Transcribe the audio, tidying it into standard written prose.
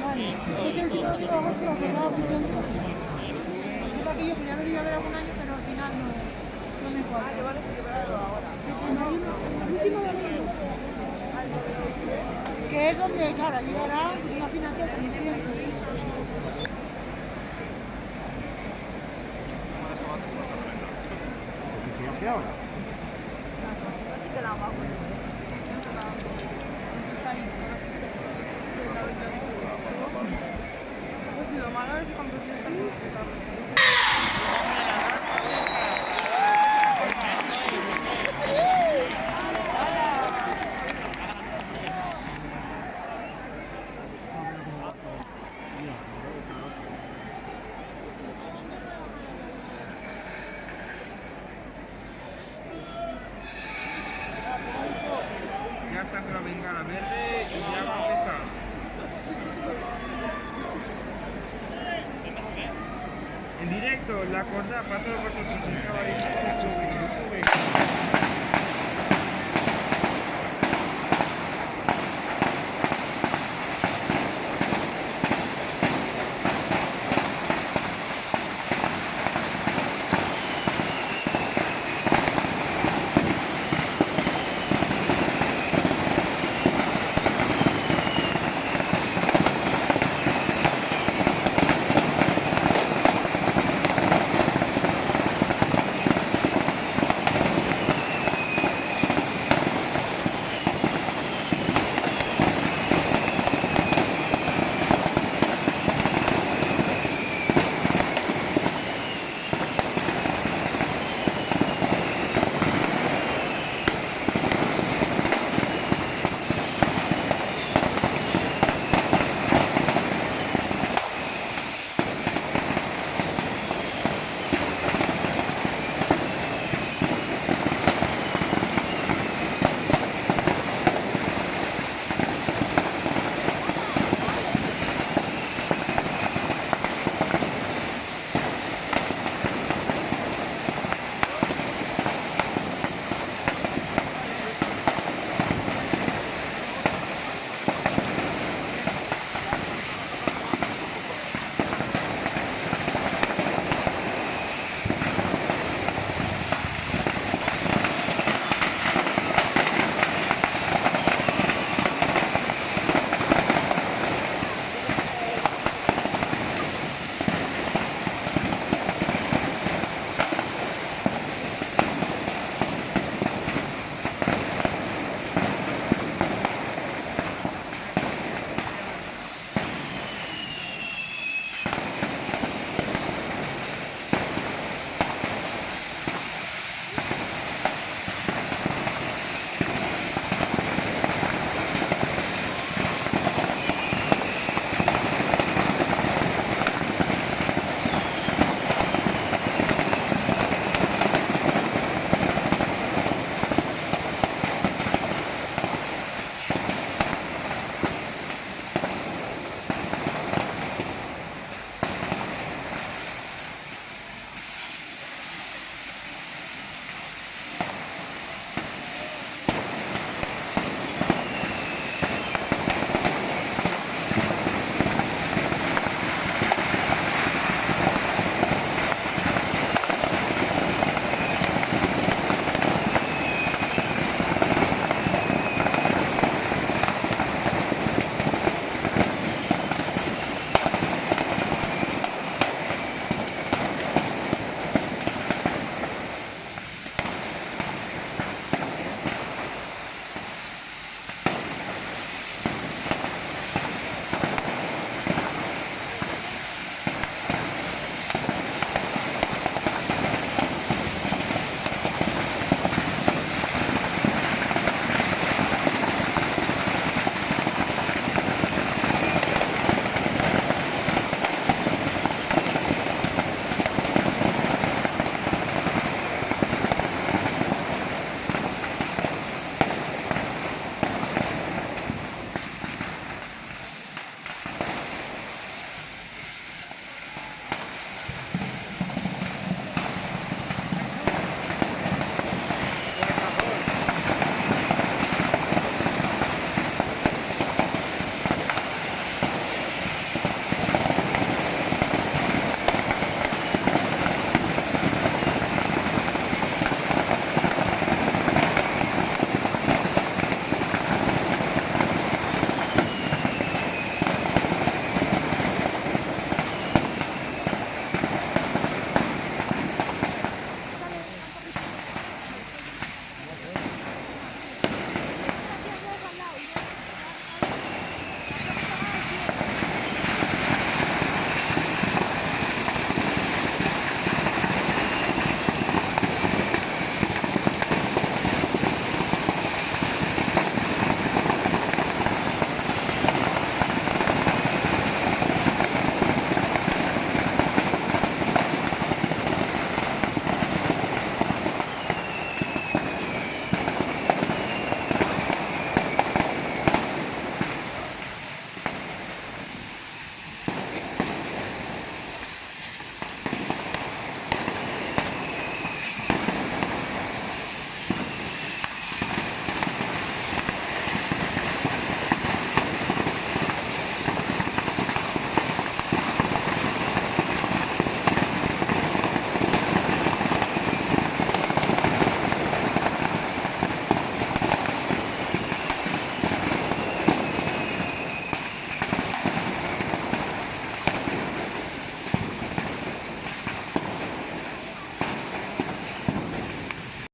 Vale. Es el último domingo de agosto, lo acordaba muy bien. Yo aquí yo quería haber ido a ver algún año, pero al final no me cuadra. Vale, vale, celebrarlo ahora. El último domingo. Que es donde, claro, allí era, imagínate, como siempre. ¿Qué ahora? Así que la bajo. Pues si lo malo es cuando tienes que Ya está con la bengala verde y ya va a empezar. En directo, la corda pasó por tu